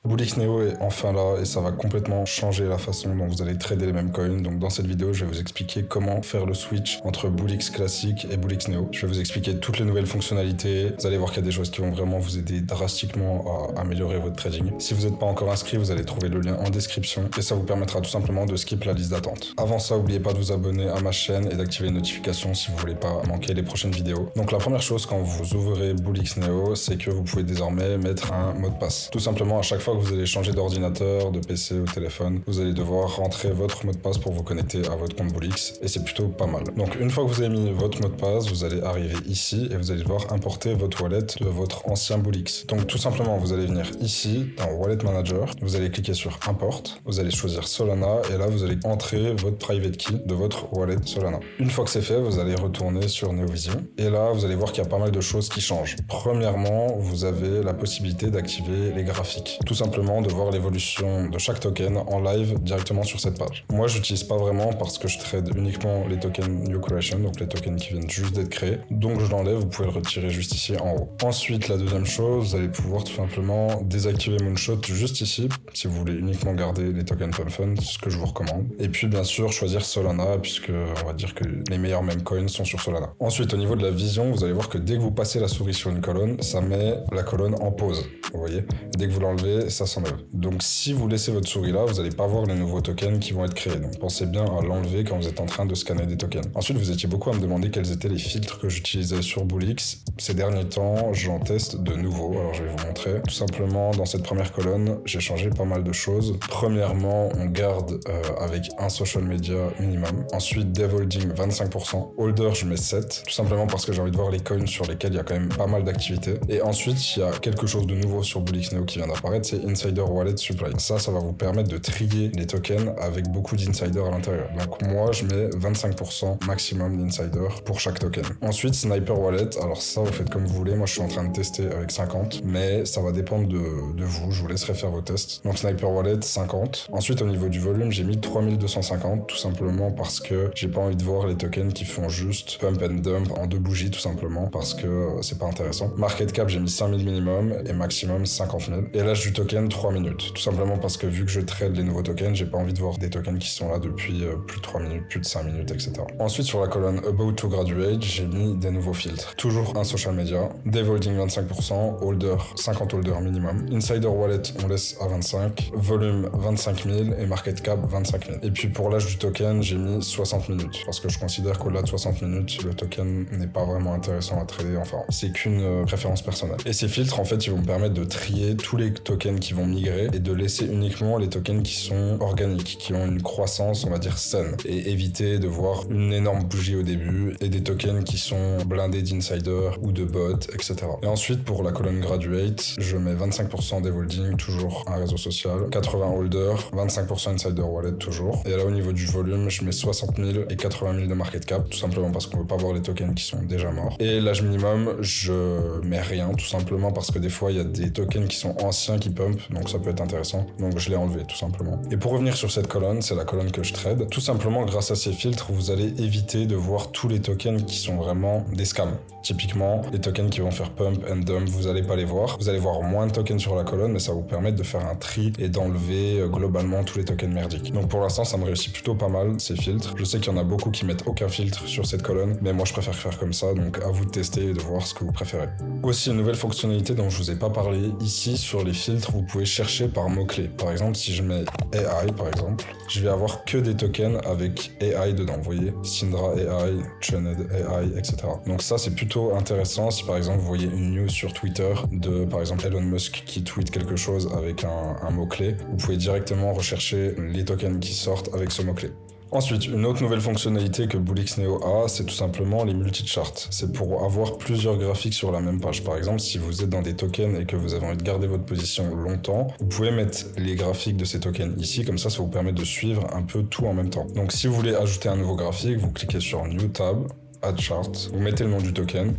Bulix Neo est enfin là et ça va complètement changer la façon dont vous allez trader les mêmes coins. Donc dans cette vidéo, je vais vous expliquer comment faire le switch entre Bulix classique et Bulix Neo. Je vais vous expliquer toutes les nouvelles fonctionnalités. Vous allez voir qu'il y a des choses qui vont vraiment vous aider drastiquement à améliorer votre trading. Si vous n'êtes pas encore inscrit, vous allez trouver le lien en description et ça vous permettra tout simplement de skip la liste d'attente. Avant ça, n'oubliez pas de vous abonner à ma chaîne et d'activer les notifications si vous voulez pas manquer les prochaines vidéos. Donc la première chose quand vous ouvrez Bulix Neo, c'est que vous pouvez désormais mettre un mot de passe. Tout simplement, à chaque fois que vous allez changer d'ordinateur, de PC ou téléphone, vous allez devoir rentrer votre mot de passe pour vous connecter à votre compte Bulix et c'est plutôt pas mal. Donc une fois que vous avez mis votre mot de passe, vous allez arriver ici et vous allez devoir importer votre wallet de votre ancien Bulix. Donc tout simplement, vous allez venir ici dans Wallet Manager, vous allez cliquer sur Import, vous allez choisir Solana et là vous allez entrer votre private key de votre wallet Solana. Une fois que c'est fait, vous allez retourner sur Neovision et là vous allez voir qu'il y a pas mal de choses qui changent. Premièrement, vous avez la possibilité d'activer les graphiques. Tout simplement de voir l'évolution de chaque token en live directement sur cette page. Moi, j'utilise pas vraiment parce que je trade uniquement les tokens New Creation, donc les tokens qui viennent juste d'être créés. Donc je l'enlève, vous pouvez le retirer juste ici en haut. Ensuite, la deuxième chose, vous allez pouvoir tout simplement désactiver Moonshot juste ici, si vous voulez uniquement garder les tokens Pump Fund, ce que je vous recommande. Et puis bien sûr, choisir Solana, puisque on va dire que les meilleurs meme coins sont sur Solana. Ensuite, au niveau de la vision, vous allez voir que dès que vous passez la souris sur une colonne, ça met la colonne en pause. Vous voyez, dès que vous l'enlevez, ça s'enlève. Donc si vous laissez votre souris là, vous n'allez pas voir les nouveaux tokens qui vont être créés. Donc pensez bien à l'enlever quand vous êtes en train de scanner des tokens. Ensuite, vous étiez beaucoup à me demander quels étaient les filtres que j'utilisais sur Bulix. Ces derniers temps, j'en teste de nouveaux. Alors je vais vous montrer. Tout simplement, dans cette première colonne, j'ai changé pas mal de choses. Premièrement, on garde avec un social media minimum. Ensuite, Dev-Holding 25%. Holder, je mets 7. Tout simplement parce que j'ai envie de voir les coins sur lesquels il y a quand même pas mal d'activités. Et ensuite, il y a quelque chose de nouveau sur Bulix Neo qui vient d'apparaître, c'est Insider Wallet Supply. Ça va vous permettre de trier les tokens avec beaucoup d'insiders à l'intérieur. Donc moi, je mets 25% maximum d'insider pour chaque token. Ensuite, Sniper Wallet. Alors ça, vous faites comme vous voulez. Moi, je suis en train de tester avec 50, mais ça va dépendre de vous. Je vous laisserai faire vos tests. Donc Sniper Wallet, 50. Ensuite, au niveau du volume, j'ai mis 3250, tout simplement parce que j'ai pas envie de voir les tokens qui font juste pump and dump en 2 bougies, tout simplement, parce que c'est pas intéressant. Market cap, j'ai mis 5000 minimum et maximum 50 000. Et l'âge du token, 3 minutes. Tout simplement parce que vu que je trade les nouveaux tokens, j'ai pas envie de voir des tokens qui sont là depuis plus de 3 minutes, plus de 5 minutes, etc. Ensuite, sur la colonne About to Graduate, j'ai mis des nouveaux filtres. Toujours un social media, Dev Holding 25%, Holder 50 holders minimum, Insider Wallet on laisse à 25, Volume 25 000 et Market Cap 25 000. Et puis pour l'âge du token, j'ai mis 60 minutes parce que je considère qu'au-delà de 60 minutes, le token n'est pas vraiment intéressant à trader. Enfin, c'est qu'une préférence personnelle. Et ces filtres, en fait, ils vont me permettre de trier tous les tokens qui vont migrer et de laisser uniquement les tokens qui sont organiques, qui ont une croissance, on va dire, saine, et éviter de voir une énorme bougie au début et des tokens qui sont blindés d'insider ou de bots, etc. Et ensuite, pour la colonne Graduate, je mets 25% des holdings, toujours un réseau social, 80 holders, 25% insider wallet, toujours. Et là, au niveau du volume, je mets 60 000 et 80 000 de market cap, tout simplement parce qu'on veut pas voir les tokens qui sont déjà morts. Et l'âge minimum, je mets rien, tout simplement parce que des fois, il y a des tokens qui sont anciens qui pump, donc ça peut être intéressant. Donc je l'ai enlevé, tout simplement. Et pour revenir sur cette colonne, c'est la colonne que je trade. Tout simplement, grâce à ces filtres, vous allez éviter de voir tous les tokens qui sont vraiment des scams. Typiquement, les tokens qui vont faire pump and dump, vous allez pas les voir. Vous allez voir moins de tokens sur la colonne, mais ça va vous permettre de faire un tri et d'enlever globalement tous les tokens merdiques. Donc pour l'instant, ça me réussit plutôt pas mal, ces filtres. Je sais qu'il y en a beaucoup qui mettent aucun filtre sur cette colonne, mais moi je préfère faire comme ça, donc à vous de tester et de voir ce que vous préférez. Aussi, une nouvelle fonctionnalité dont je vous ai pas parlé, ici sur les filtres, vous pouvez chercher par mots-clés. Par exemple, si je mets AI, par exemple, je vais avoir que des tokens avec AI dedans, vous voyez, Syndra AI, Chained AI, etc. Donc ça, c'est plutôt intéressant si par exemple vous voyez une news sur Twitter de par exemple Elon Musk qui tweet quelque chose avec un mot-clé, vous pouvez directement rechercher les tokens qui sortent avec ce mot-clé. Ensuite, une autre nouvelle fonctionnalité que Bulix Neo a, c'est tout simplement les multi-charts. C'est pour avoir plusieurs graphiques sur la même page. Par exemple, si vous êtes dans des tokens et que vous avez envie de garder votre position longtemps, vous pouvez mettre les graphiques de ces tokens ici, comme ça vous permet de suivre un peu tout en même temps. Donc si vous voulez ajouter un nouveau graphique, vous cliquez sur New Tab, Add Chart, vous mettez le nom du token,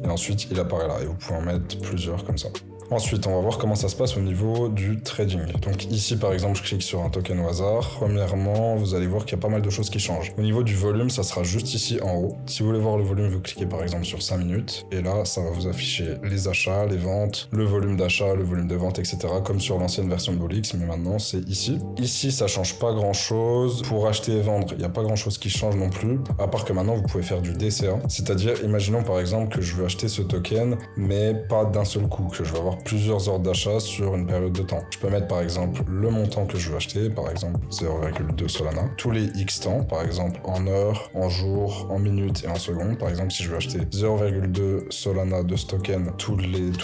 et ensuite il apparaît là, et vous pouvez en mettre plusieurs comme ça. Ensuite, on va voir comment ça se passe au niveau du trading. Donc ici, par exemple, je clique sur un token au hasard. Premièrement, vous allez voir qu'il y a pas mal de choses qui changent. Au niveau du volume, ça sera juste ici en haut. Si vous voulez voir le volume, vous cliquez par exemple sur 5 minutes. Et là, ça va vous afficher les achats, les ventes, le volume d'achat, le volume de vente, etc. Comme sur l'ancienne version de Bullix, mais maintenant, c'est ici. Ici, ça change pas grand-chose. Pour acheter et vendre, il n'y a pas grand-chose qui change non plus. À part que maintenant, vous pouvez faire du DCA. C'est-à-dire, imaginons par exemple que je veux acheter ce token, mais pas d'un seul coup, que je vais avoir plusieurs ordres d'achat sur une période de temps. Je peux mettre par exemple le montant que je veux acheter, par exemple 0,2 Solana, tous les X temps, par exemple en heures, en jours, en minutes et en secondes. Par exemple, si je veux acheter 0,2 Solana de ce token toutes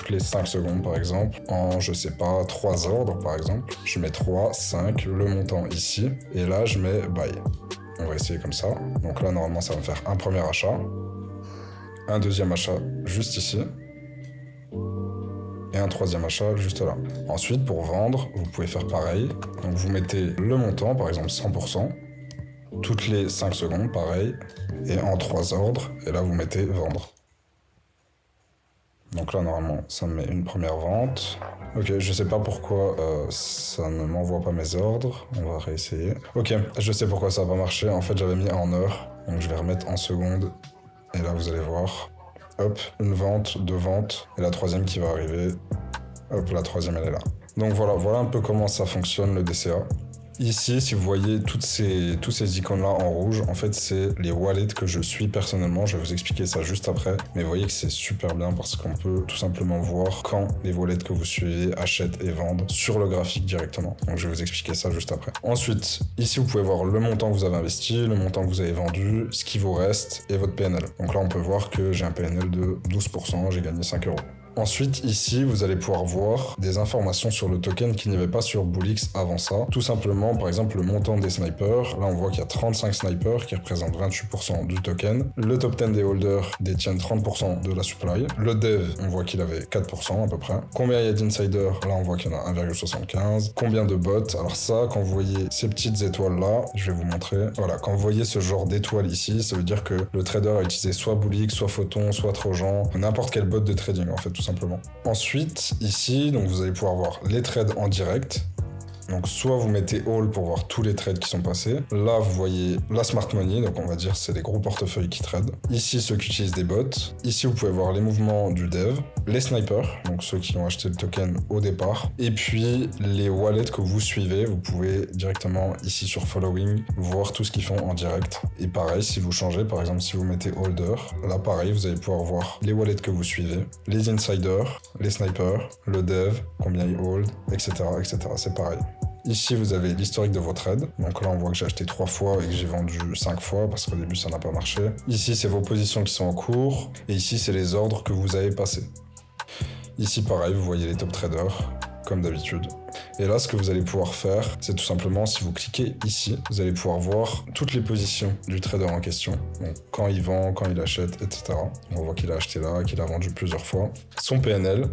les 5 secondes, par exemple, en, je sais pas, 3 ordres, par exemple, je mets 3, 5, le montant ici, et là, je mets buy. On va essayer comme ça. Donc là, normalement, ça va me faire un premier achat, un deuxième achat juste ici, et un troisième achat juste là. Ensuite, pour vendre, vous pouvez faire pareil. Donc vous mettez le montant, par exemple 100%, toutes les 5 secondes, pareil, et en 3 ordres, et là vous mettez vendre. Donc là, normalement, ça me met une première vente. Ok, je sais pas pourquoi ça ne m'envoie pas mes ordres. On va réessayer. Ok, je sais pourquoi ça va pas marcher. En fait, j'avais mis en heures, donc je vais remettre en secondes, et là vous allez voir. Hop, une vente, deux ventes, et la troisième qui va arriver. Hop, la troisième, elle est là. Donc voilà un peu comment ça fonctionne, le DCA. Ici, si vous voyez tous ces icônes-là en rouge, en fait, c'est les wallets que je suis personnellement. Je vais vous expliquer ça juste après. Mais vous voyez que c'est super bien parce qu'on peut tout simplement voir quand les wallets que vous suivez achètent et vendent sur le graphique directement. Donc, je vais vous expliquer ça juste après. Ensuite, ici, vous pouvez voir le montant que vous avez investi, le montant que vous avez vendu, ce qui vous reste et votre PNL. Donc là, on peut voir que j'ai un PNL de 12%, j'ai gagné 5 €. Ensuite, ici, vous allez pouvoir voir des informations sur le token qui n'y avait pas sur Bullix avant ça. Tout simplement, par exemple, le montant des snipers. Là, on voit qu'il y a 35 snipers qui représentent 28% du token. Le top 10 des holders détiennent 30% de la supply. Le dev, on voit qu'il avait 4% à peu près. Combien il y a d'insiders? Là, on voit qu'il y en a 1,75. Combien de bots? Alors ça, quand vous voyez ces petites étoiles-là, je vais vous montrer. Voilà, quand vous voyez ce genre d'étoiles ici, ça veut dire que le trader a utilisé soit Bullix, soit Photon, soit Trojan, n'importe quel bot de trading, en fait, tout simplement. Ensuite, ici, donc vous allez pouvoir voir les trades en direct. Donc soit vous mettez all pour voir tous les trades qui sont passés. Là, vous voyez la smart money, donc on va dire c'est les gros portefeuilles qui tradent. Ici, ceux qui utilisent des bots. Ici, vous pouvez voir les mouvements du dev, les snipers, donc ceux qui ont acheté le token au départ. Et puis, les wallets que vous suivez, vous pouvez directement ici sur following, voir tout ce qu'ils font en direct. Et pareil, si vous changez, par exemple, si vous mettez holder, là pareil, vous allez pouvoir voir les wallets que vous suivez, les insiders, les snipers, le dev, combien ils hold, etc., etc. C'est pareil. Ici, vous avez l'historique de vos trades. Donc là, on voit que j'ai acheté 3 fois et que j'ai vendu 5 fois parce qu'au début, ça n'a pas marché. Ici, c'est vos positions qui sont en cours. Et ici, c'est les ordres que vous avez passés. Ici, pareil, vous voyez les top traders, comme d'habitude. Et là, ce que vous allez pouvoir faire, c'est tout simplement, si vous cliquez ici, vous allez pouvoir voir toutes les positions du trader en question. Donc, quand il vend, quand il achète, etc. On voit qu'il a acheté là, qu'il a vendu plusieurs fois. Son PNL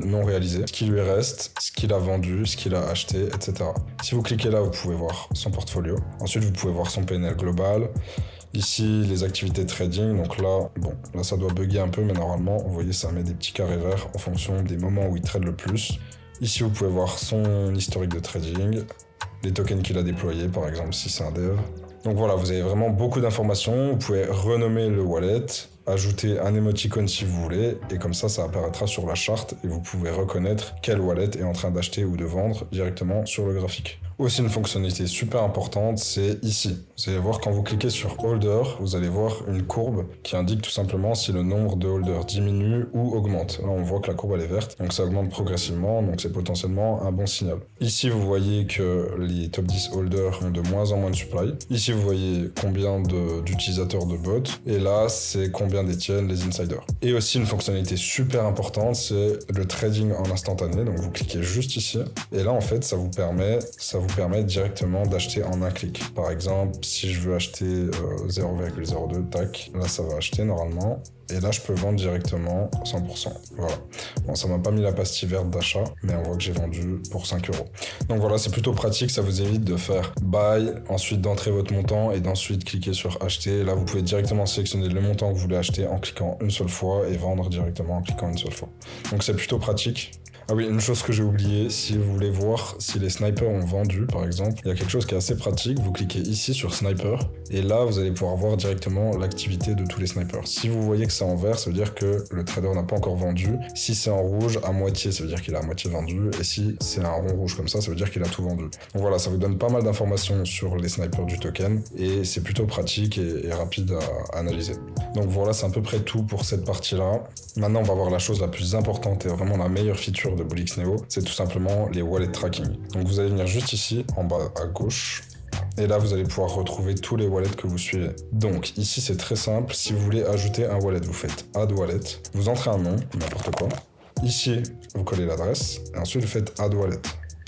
non réalisé, ce qui lui reste, ce qu'il a vendu, ce qu'il a acheté, etc. Si vous cliquez là, vous pouvez voir son portfolio. Ensuite, vous pouvez voir son PNL global. Ici, les activités trading. Donc là, bon, là, ça doit bugger un peu, mais normalement, vous voyez, ça met des petits carrés verts en fonction des moments où il trade le plus. Ici, vous pouvez voir son historique de trading, les tokens qu'il a déployés, par exemple, si c'est un dev. Donc voilà, vous avez vraiment beaucoup d'informations. Vous pouvez renommer le wallet, ajouter un emoticon si vous voulez, et comme ça apparaîtra sur la charte et vous pouvez reconnaître quel wallet est en train d'acheter ou de vendre directement sur le graphique. Aussi, une fonctionnalité super importante, c'est ici. Vous allez voir, quand vous cliquez sur Holder, vous allez voir une courbe qui indique tout simplement si le nombre de holders diminue ou augmente. Là, on voit que la courbe, elle est verte, donc ça augmente progressivement, donc c'est potentiellement un bon signal. Ici, vous voyez que les top 10 holders ont de moins en moins de supply. Ici, vous voyez combien d'utilisateurs de bots, et là, c'est combien détiennent les insiders. Et aussi, une fonctionnalité super importante, c'est le trading en instantané. Donc, vous cliquez juste ici, et là, en fait, ça vous permet directement d'acheter en un clic. Par exemple, si je veux acheter 0,02, tac, là ça va acheter normalement. Et là, je peux vendre directement 100%. Voilà. Bon, ça m'a pas mis la pastille verte d'achat, mais on voit que j'ai vendu pour 5 euros. Donc voilà, c'est plutôt pratique, ça vous évite de faire buy, ensuite d'entrer votre montant et d'ensuite cliquer sur acheter. Là, vous pouvez directement sélectionner le montant que vous voulez acheter en cliquant une seule fois et vendre directement en cliquant une seule fois. Donc c'est plutôt pratique. Ah oui, une chose que j'ai oublié, si vous voulez voir si les snipers ont vendu, par exemple, il y a quelque chose qui est assez pratique. Vous cliquez ici sur sniper et là, vous allez pouvoir voir directement l'activité de tous les snipers. Si vous voyez que c'est en vert, ça veut dire que le trader n'a pas encore vendu. Si c'est en rouge, à moitié, ça veut dire qu'il a à moitié vendu. Et si c'est un rond rouge comme ça veut dire qu'il a tout vendu. Donc voilà, ça vous donne pas mal d'informations sur les snipers du token et c'est plutôt pratique et rapide à analyser. Donc voilà, c'est à peu près tout pour cette partie-là. Maintenant, on va voir la chose la plus importante et vraiment la meilleure feature de Bullix Neo, c'est tout simplement les wallet tracking. Donc vous allez venir juste ici, en bas à gauche, et là vous allez pouvoir retrouver tous les wallets que vous suivez. Donc ici c'est très simple, si vous voulez ajouter un wallet, vous faites add wallet, vous entrez un nom, n'importe quoi. Ici, vous collez l'adresse, et ensuite vous faites add wallet.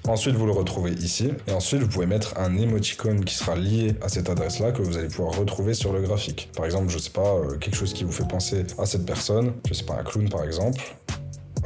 Ensuite, vous le retrouvez ici. Et ensuite, vous pouvez mettre un émoticône qui sera lié à cette adresse-là que vous allez pouvoir retrouver sur le graphique. Par exemple, je sais pas, quelque chose qui vous fait penser à cette personne. Je sais pas, un clown par exemple.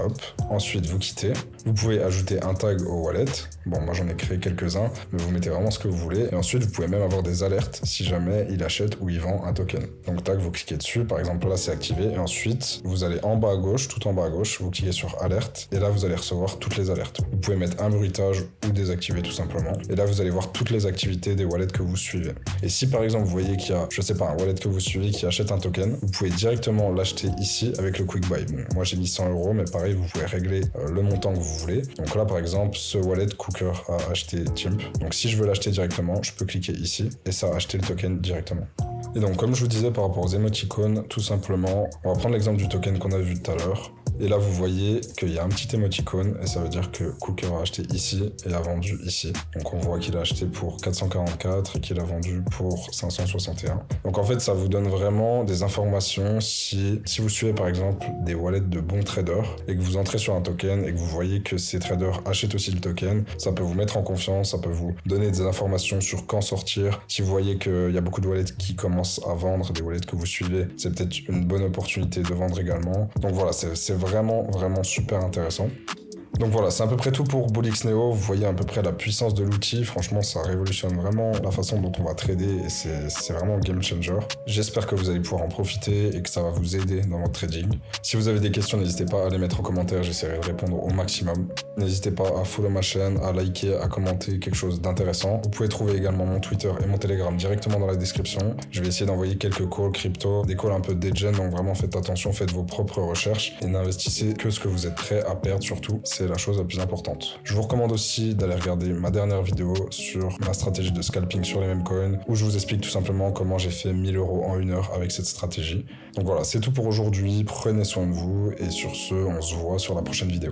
Hop. Ensuite, vous quittez. Vous pouvez ajouter un tag au wallet. Bon, moi j'en ai créé quelques-uns, mais vous mettez vraiment ce que vous voulez. Et ensuite, vous pouvez même avoir des alertes si jamais il achète ou il vend un token. Donc tag, vous cliquez dessus. Par exemple, là c'est activé. Et ensuite, vous allez en bas à gauche, tout en bas à gauche, vous cliquez sur alerte. Et là, vous allez recevoir toutes les alertes. Vous pouvez mettre un bruitage ou désactiver tout simplement. Et là, vous allez voir toutes les activités des wallets que vous suivez. Et si par exemple, vous voyez qu'il y a, je sais pas, un wallet que vous suivez qui achète un token, vous pouvez directement l'acheter ici avec le quick buy. Bon, moi j'ai mis 100 €, mais pareil, vous pouvez régler le montant que vous voulez. Donc là, par exemple, ce wallet Cooker a acheté Timp. Donc si je veux l'acheter directement, je peux cliquer ici et ça a acheté le token directement. Et donc, comme je vous disais par rapport aux émoticônes, tout simplement, on va prendre l'exemple du token qu'on a vu tout à l'heure. Et là, vous voyez qu'il y a un petit émoticône et ça veut dire que Cooker a acheté ici et a vendu ici. Donc, on voit qu'il a acheté pour 444 et qu'il a vendu pour 561. Donc, en fait, ça vous donne vraiment des informations si vous suivez, par exemple, des wallets de bons traders et que vous entrez sur un token et que vous voyez que ces traders achètent aussi le token, ça peut vous mettre en confiance, ça peut vous donner des informations sur quand sortir. Si vous voyez qu'il y a beaucoup de wallets qui commencent à vendre, des wallets que vous suivez, c'est peut-être une bonne opportunité de vendre également. Donc voilà, c'est vraiment super intéressant. Donc voilà, c'est à peu près tout pour Bullix Neo. Vous voyez à peu près la puissance de l'outil. Franchement, ça révolutionne vraiment la façon dont on va trader et c'est vraiment un game changer. J'espère que vous allez pouvoir en profiter et que ça va vous aider dans votre trading. Si vous avez des questions, n'hésitez pas à les mettre en commentaire. J'essaierai de répondre au maximum. N'hésitez pas à follow ma chaîne, à liker, à commenter quelque chose d'intéressant. Vous pouvez trouver également mon Twitter et mon Telegram directement dans la description. Je vais essayer d'envoyer quelques calls crypto, des calls un peu degen. Donc vraiment, faites attention, faites vos propres recherches et n'investissez que ce que vous êtes prêt à perdre surtout. C'est la chose la plus importante. Je vous recommande aussi d'aller regarder ma dernière vidéo sur ma stratégie de scalping sur les mêmes coins où je vous explique tout simplement comment j'ai fait 1000 € en 1 heure avec cette stratégie. Donc voilà, c'est tout pour aujourd'hui. Prenez soin de vous et sur ce, on se voit sur la prochaine vidéo.